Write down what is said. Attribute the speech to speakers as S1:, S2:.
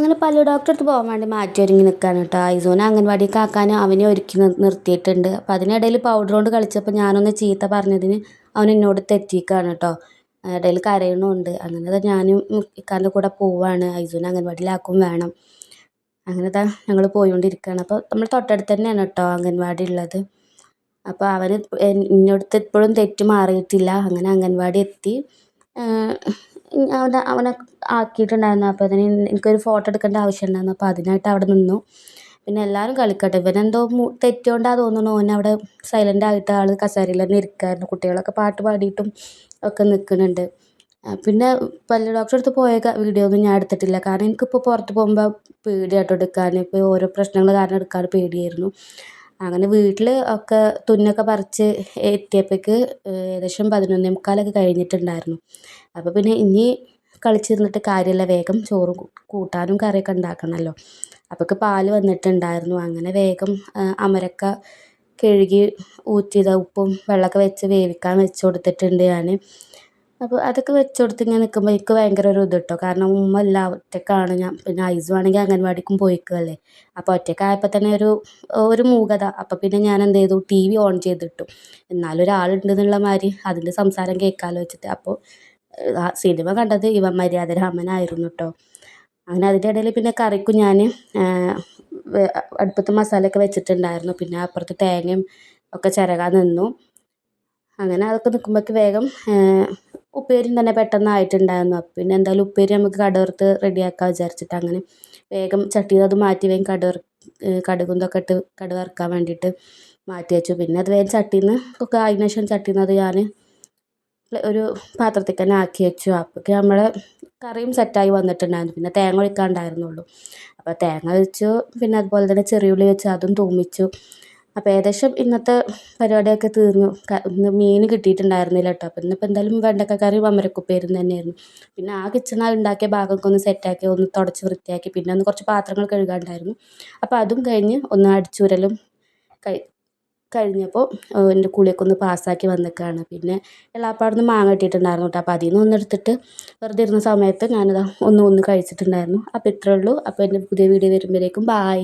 S1: അങ്ങനെ പല്ലു ഡോക്ടറെ അടുത്ത് പോകാൻ വേണ്ടി മാറ്റി ഒരുങ്ങി നിൽക്കുകയാണ് കേട്ടോ. ഐസൂനെ അംഗൻവാടിക്ക് ആക്കാൻ അവനെ ഒരുക്കി നിർത്തിയിട്ടുണ്ട്. അപ്പോൾ അതിനിടയിൽ പൗഡർ കൊണ്ട് കളിച്ചപ്പോൾ ഞാനൊന്ന് ചീത്ത പറഞ്ഞതിന് അവൻ എന്നോട് തെറ്റിക്കുകയാണ് കേട്ടോ. ഇടയിൽ കരയണമുണ്ട്. അങ്ങനെ ഞാനും ഇക്കാൻ്റെ കൂടെ പോവാണ്. ഐസൂനെ അംഗൻവാടിയിലാക്കും വേണം. അങ്ങനെ ഞങ്ങൾ പോയിക്കൊണ്ടിരിക്കുകയാണ്. അപ്പോൾ നമ്മൾ തൊട്ടടുത്ത് തന്നെയാണ് കേട്ടോ അംഗൻവാടി ഉള്ളത്. അപ്പോൾ അവന് എന്നോടത്ത് ഇപ്പോഴും തെറ്റ് മാറിയിട്ടില്ല. അങ്ങനെ അംഗൻവാടി എത്തി. അവനെ ആക്കിയിട്ടുണ്ടായിരുന്നു. അപ്പോൾ അതിന് എനിക്കൊരു ഫോട്ടോ എടുക്കേണ്ട ആവശ്യമുണ്ടായിരുന്നു. അപ്പോൾ അതിനായിട്ട് അവിടെ നിന്നു. പിന്നെ എല്ലാവരും കളിക്കട്ടെ, ഇവനെന്തോ തെറ്റുകൊണ്ടാണ് തോന്നുന്നു ഓനവിടെ സൈലൻ്റ് ആയിട്ട് ആൾ കസേരയിൽ തന്നെ ഇരിക്കുകയായിരുന്നു. കുട്ടികളൊക്കെ പാട്ട് പാടിയിട്ടും ഒക്കെ നിൽക്കുന്നുണ്ട്. പിന്നെ പല്ല് ഡോക്ടറെ അടുത്ത് പോയ വീഡിയോ ഒന്നും ഞാൻ എടുത്തിട്ടില്ല. കാരണം എനിക്കിപ്പോൾ പുറത്ത് പോകുമ്പോൾ പേടിയാട്ടോ എടുക്കാൻ. ഇപ്പോൾ ഓരോ പ്രശ്നങ്ങൾ കാരണം എടുക്കാൻ പേടിയായിരുന്നു. അങ്ങനെ വീട്ടിൽ ഒക്കെ തുന്നൊക്കെ പറിച്ച് എത്തിയപ്പോഴേക്ക് ഏകദേശം 11:45 കഴിഞ്ഞിട്ടുണ്ടായിരുന്നു. അപ്പോൾ പിന്നെ ഇനി കളിച്ചിരുന്നിട്ട് കാര്യമില്ല, വേഗം ചോറും കൂട്ടാനും കറിയൊക്കെ ഉണ്ടാക്കണമല്ലോ. അപ്പോഴേക്ക് പാല് വന്നിട്ടുണ്ടായിരുന്നു. അങ്ങനെ വേഗം അമരക്ക കഴുകി ഊറ്റിയത് ഉപ്പും വെള്ളമൊക്കെ വെച്ച് വേവിക്കാൻ വെച്ച് കൊടുത്തിട്ടുണ്ട് ഞാൻ. അപ്പോൾ അതൊക്കെ വെച്ച് കൊടുത്ത് ഇങ്ങനെ നിൽക്കുമ്പോൾ എനിക്ക് ഭയങ്കര ഒരു ഇത് കേട്ടോ. കാരണം ഉമ്മ ഇല്ല, ഒറ്റക്കാണ് ഞാൻ. പിന്നെ ഐസു ആണെങ്കിൽ അംഗൻവാടിക്കും പോയിക്കല്ലേ. അപ്പോൾ ഒറ്റക്കായപ്പോൾ തന്നെ ഒരു മൂകത. അപ്പോൾ പിന്നെ ഞാൻ എന്ത് ചെയ്തു, TV ഓൺ ചെയ്തിട്ടു. എന്നാലും ഒരാളുണ്ടെന്നുള്ള മാതിരി അതിൻ്റെ സംസാരം കേൾക്കാമല്ലോ വെച്ചിട്ട്. അപ്പോൾ സിനിമ കണ്ടത് ഇവൻ മര്യാദരാമനായിരുന്നു കേട്ടോ. അങ്ങനെ അതിൻ്റെ ഇടയിൽ പിന്നെ കറിക്കും ഞാൻ അടുപ്പത്ത് മസാലയൊക്കെ വെച്ചിട്ടുണ്ടായിരുന്നു. പിന്നെ അപ്പുറത്ത് തേങ്ങയും ഒക്കെ ചിരകാൻ നിന്നു. അങ്ങനെ അതൊക്കെ നിൽക്കുമ്പോഴേക്ക് വേഗം ഉപ്പേരിയും തന്നെ പെട്ടെന്നായിട്ടുണ്ടായിരുന്നു. അപ്പം പിന്നെ എന്തായാലും ഉപ്പേരി നമുക്ക് കടുവറുത്ത് റെഡിയാക്കാൻ വിചാരിച്ചിട്ട് അങ്ങനെ വേഗം ചട്ടിയിൽ അത് മാറ്റി വേഗം കടുകും ഇതൊക്കെ ഇട്ട് കടുവറുക്കാൻ വേണ്ടിയിട്ട് മാറ്റി വെച്ചു. പിന്നെ അത് വേഗം ചട്ടിയിൽ നിന്ന് ഒക്കെ അതിന് ശേഷം ചട്ടിയിൽ നിന്ന് അത് ഞാൻ ഒരു പാത്രത്തിൽ തന്നെ ആക്കി വെച്ചു. അപ്പോഴേക്ക് നമ്മുടെ കറിയും സെറ്റായി വന്നിട്ടുണ്ടായിരുന്നു. പിന്നെ തേങ്ങ ഒഴിക്കാനുണ്ടായിരുന്നുള്ളൂ. അപ്പോൾ തേങ്ങ വെച്ചു. പിന്നെ അതുപോലെ തന്നെ ചെറിയുള്ളി വെച്ച് അതും തൂമിച്ചു. അപ്പോൾ ഏകദേശം ഇന്നത്തെ പരിപാടിയൊക്കെ തീർന്നു. ഇന്ന് മീൻ കിട്ടിയിട്ടുണ്ടായിരുന്നില്ല കേട്ടോ. അപ്പോൾ ഇന്നിപ്പോൾ എന്തായാലും വെണ്ടക്ക കറിയും അമരക്കുപ്പേരും തന്നെയായിരുന്നു. പിന്നെ ആ കിച്ചണിൽ ഉണ്ടാക്കിയ ഭാഗമൊക്കെ ഒന്ന് സെറ്റാക്കി ഒന്ന് തുടച്ച് വൃത്തിയാക്കി. പിന്നെ ഒന്ന് കുറച്ച് പാത്രങ്ങൾ കഴുകാനുണ്ടായിരുന്നു. അപ്പോൾ അതും കഴിഞ്ഞ് ഒന്ന് അടിച്ചുരലും കഴിഞ്ഞപ്പോൾ എൻ്റെ കുളിയൊക്കെ ഒന്ന് പാസ്സാക്കി വന്നിരിക്കുകയാണ്. പിന്നെ എളാപ്പാടുന്ന് മാങ്ങ കിട്ടിയിട്ടുണ്ടായിരുന്നു കേട്ടോ. അപ്പോൾ അതിൽ നിന്ന് ഒന്നെടുത്തിട്ട് വെറുതെ ഇരുന്ന സമയത്ത് ഞാനത് ഒന്ന് കഴിച്ചിട്ടുണ്ടായിരുന്നു. അപ്പോൾ ഇത്രയേ ഉള്ളൂ. അപ്പോൾ എൻ്റെ പുതിയ വീഡിയോ വരുമ്പോഴേക്കും ബായ്.